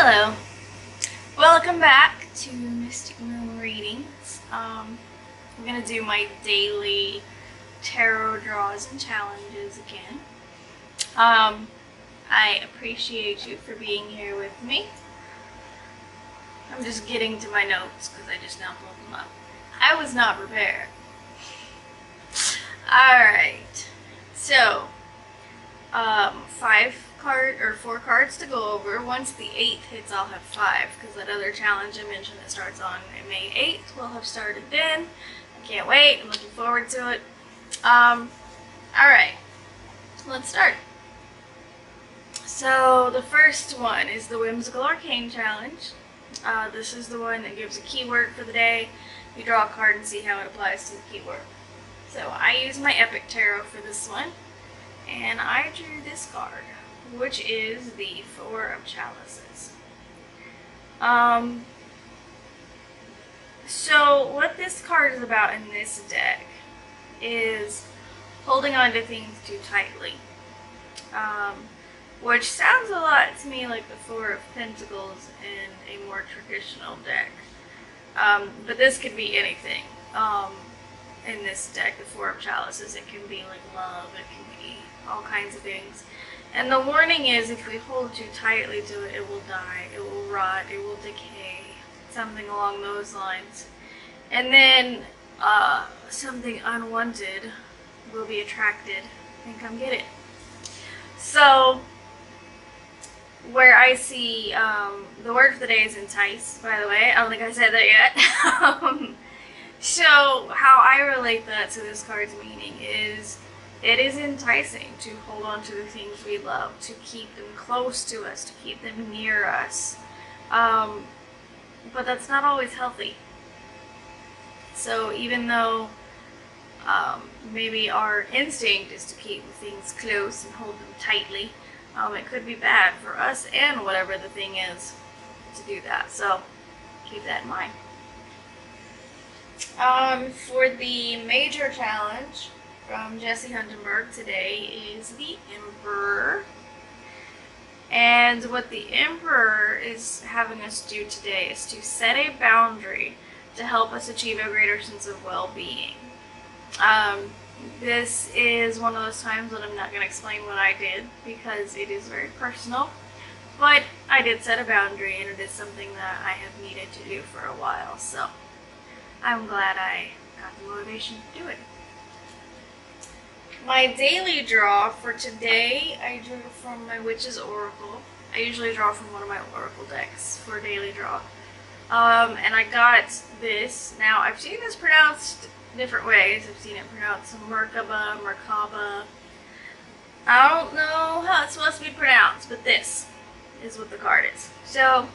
Hello, welcome back to Mystic Moon Readings. I'm gonna do my daily tarot draws and challenges again. I appreciate you for being here with me. I'm just getting to my notes because I just now pulled them up. I was not prepared. Alright, so four cards to go over. Once the 8th hits, I'll have 5 because that other challenge I mentioned that starts on May 8th will have started then. I can't wait. I'm looking forward to it. Alright, let's start. So the first one is the Whimsical Arcane Challenge. This is the one that gives a keyword for the day. You draw a card and see how it applies to the keyword. So I use my Epic Tarot for this one, and I drew this card, which is the Four of Chalices. So what this card is about in this deck is holding on to things too tightly, which sounds a lot to me like the Four of Pentacles in a more traditional deck. But this could be anything. In this deck, the Four of Chalices, it can be like love, it can be all kinds of things. And the warning is, if we hold too tightly to it, it will die, it will rot, it will decay, something along those lines. And then something unwanted will be attracted and come get it. So, where I see, the word for the day is entice, by the way. I don't think I said that yet. So, how I relate that to this card's meaning is, it is enticing to hold on to the things we love, to keep them close to us, to keep them near us. But that's not always healthy. So even though maybe our instinct is to keep things close and hold them tightly, it could be bad for us and whatever the thing is to do that. So keep that in mind. For the major challenge from Jesse Huntenberg today is the Emperor. And what the Emperor is having us do today is to set a boundary to help us achieve a greater sense of well-being. This is one of those times that I'm not going to explain what I did because it is very personal. But I did set a boundary, and it is something that I have needed to do for a while. So I'm glad I got the motivation to do it. My daily draw for today, I drew from my Witch's Oracle. I usually draw from one of my Oracle decks for a daily draw. And I got this. Now, I've seen this pronounced different ways. I've seen it pronounced Merkaba, Merkaba. I don't know how it's supposed to be pronounced, but this is what the card is. So,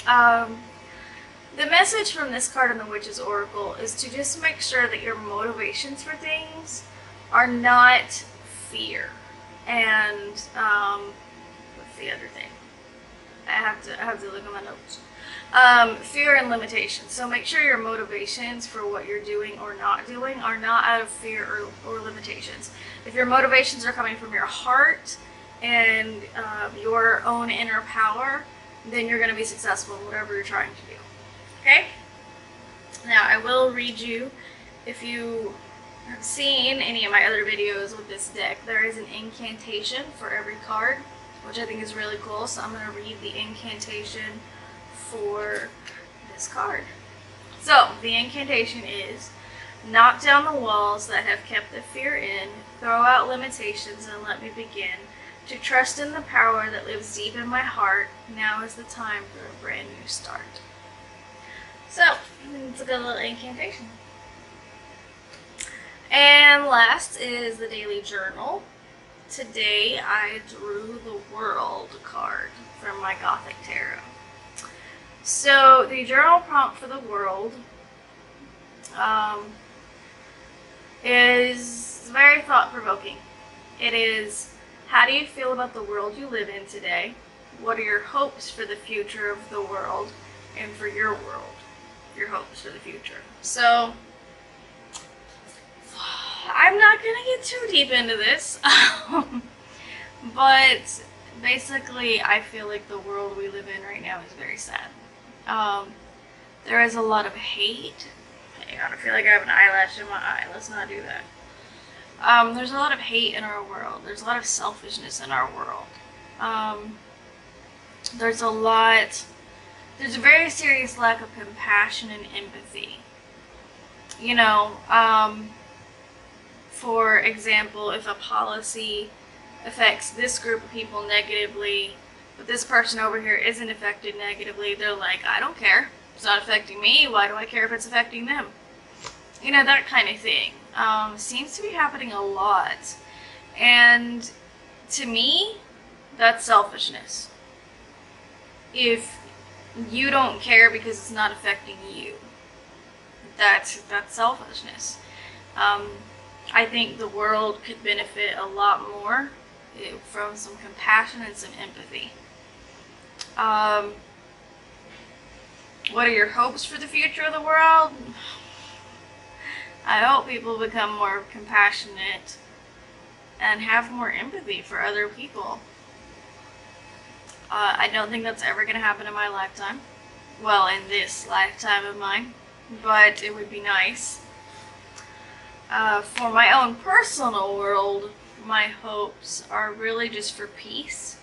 the message from this card in the Witch's Oracle is to just make sure that your motivations for things are not fear. And, what's the other thing? I have to look at my notes. Fear and limitations. So make sure your motivations for what you're doing or not doing are not out of fear or limitations. If your motivations are coming from your heart and your own inner power, then you're going to be successful in whatever you're trying to do. Okay? Now, I will read you, if you have seen any of my other videos with this deck, there is an incantation for every card, which I think is really cool. So I'm going to read the incantation for this card. So, the incantation is, knock down the walls that have kept the fear in, throw out limitations, and let me begin to trust in the power that lives deep in my heart. Now is the time for a brand new start. So, it's a good little incantation. And last is the daily journal. Today I drew the World card from my Gothic Tarot. So, the journal prompt for the World is very thought-provoking. It is, how do you feel about the world you live in today? What are your hopes for the future of the world and for your world? Your hopes for the future. So, I'm not going to get too deep into this, but basically, I feel like the world we live in right now is very sad. Um, there is a lot of hate. Hang on, I feel like I have an eyelash in my eye. Let's not do that. There's a lot of hate in our world. There's a lot of selfishness in our world. Um, there's a very serious lack of compassion and empathy. You know, for example, if a policy affects this group of people negatively, but this person over here isn't affected negatively, they're like, I don't care. It's not affecting me. Why do I care if it's affecting them? You know, that kind of thing. Seems to be happening a lot. And to me, that's selfishness. If you don't care because it's not affecting you, that's selfishness. I think the world could benefit a lot more from some compassion and some empathy. What are your hopes for the future of the world? I hope people become more compassionate and have more empathy for other people. I don't think that's ever going to happen in my lifetime. Well, in this lifetime of mine. But it would be nice. For my own personal world, my hopes are really just for peace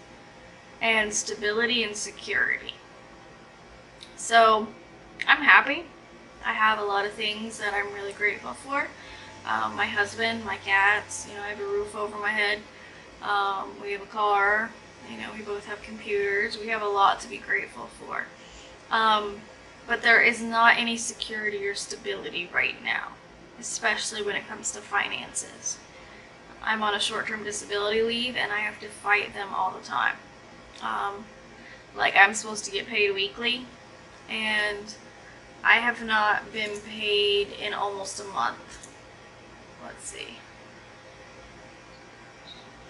and stability and security. So, I'm happy. I have a lot of things that I'm really grateful for. My husband, my cats, you know, I have a roof over my head. We have a car, you know, we both have computers. We have a lot to be grateful for. But there is not any security or stability right now, especially when it comes to finances. I'm on a short-term disability leave and I have to fight them all the time. Like I'm supposed to get paid weekly and I have not been paid in almost a month. Let's see.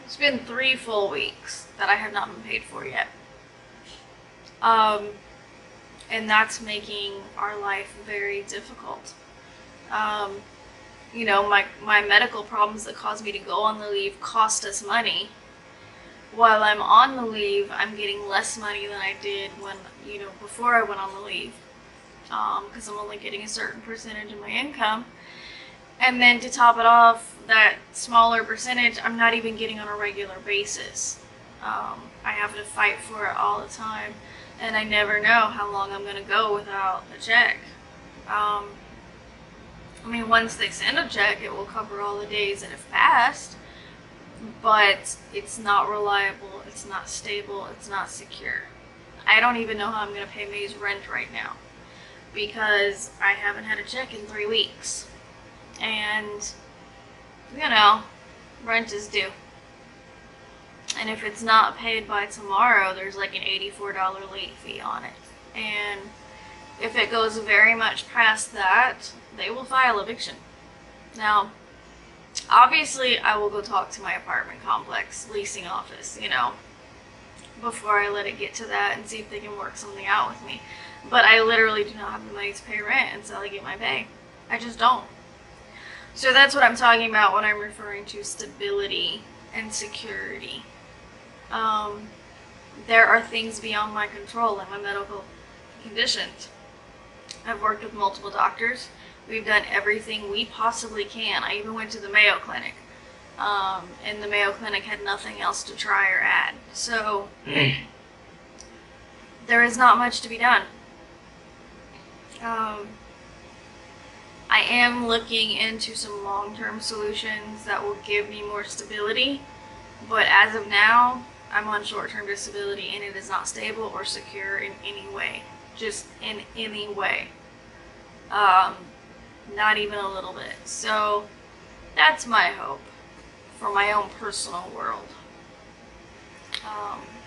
It's been 3 full weeks that I have not been paid for yet. And that's making our life very difficult. You know, my medical problems that caused me to go on the leave cost us money. While I'm on the leave, I'm getting less money than I did when, you know, before I went on the leave. Because I'm only getting a certain percentage of my income. And then to top it off, that smaller percentage, I'm not even getting on a regular basis. I have to fight for it all the time. And I never know how long I'm going to go without a check. I mean, once they send a check, it will cover all the days that have passed. But it's not reliable, it's not stable, it's not secure. I don't even know how I'm going to pay May's rent right now. Because I haven't had a check in 3 weeks. And, you know, rent is due. And if it's not paid by tomorrow, there's like an $84 late fee on it. And if it goes very much past that, they will file eviction. Now, obviously, I will go talk to my apartment complex leasing office, you know, before I let it get to that and see if they can work something out with me. But I literally do not have the money to pay rent until I get my pay. I just don't. So that's what I'm talking about when I'm referring to stability and security. There are things beyond my control, like my medical conditions. I've worked with multiple doctors. We've done everything we possibly can. I even went to the Mayo Clinic. And the Mayo Clinic had nothing else to try or add. So, there is not much to be done. I am looking into some long-term solutions that will give me more stability, but as of now, I'm on short-term disability and it is not stable or secure in any way. Just in any way. Not even a little bit. So, that's my hope for my own personal world.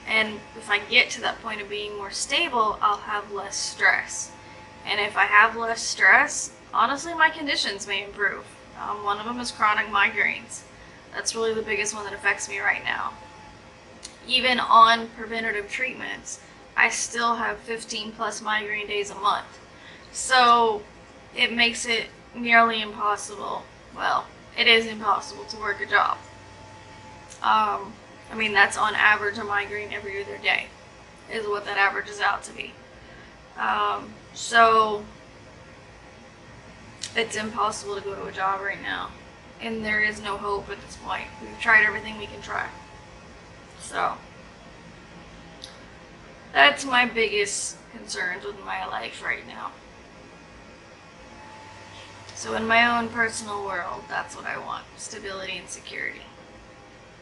And if I get to that point of being more stable, I'll have less stress. And if I have less stress, honestly, my conditions may improve. One of them is chronic migraines. That's really the biggest one that affects me right now. Even on preventative treatments, I still have 15 plus migraine days a month. So it makes it nearly impossible. Well, it is impossible to work a job. I mean, that's on average a migraine every other day, is what that averages out to be. So it's impossible to go to a job right now, and there is no hope at this point. We've tried everything we can try. So that's my biggest concerns with my life right now. So in my own personal world, that's what I want. Stability and security.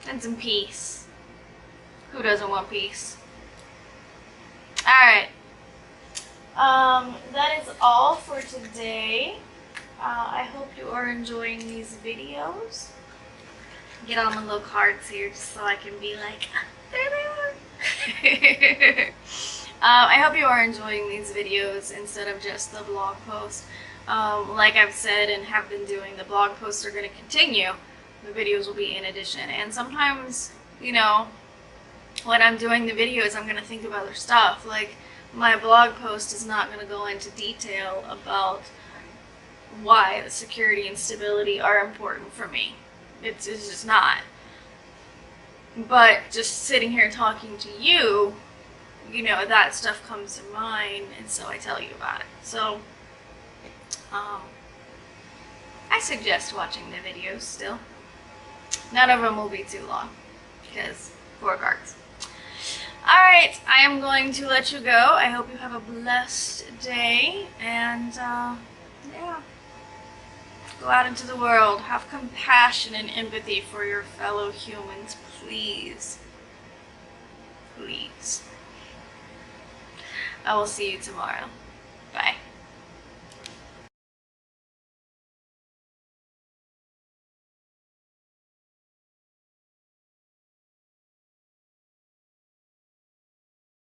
And some peace. Who doesn't want peace? Alright. That is all for today. I hope you are enjoying these videos. Get all my little cards here just so I can be like, there they are. I hope you are enjoying these videos instead of just the blog post. Like I've said and have been doing, the blog posts are going to continue. The videos will be in addition. And sometimes, you know, when I'm doing the videos, I'm going to think of other stuff. Like, my blog post is not going to go into detail about why the security and stability are important for me. It's just not. But just sitting here talking to you, you know, that stuff comes to mind, and so I tell you about it. So, I suggest watching the videos still. None of them will be too long, because 4 cards. Alright, I am going to let you go. I hope you have a blessed day, and, yeah. Go out into the world. Have compassion and empathy for your fellow humans, please. Please. I will see you tomorrow. Bye.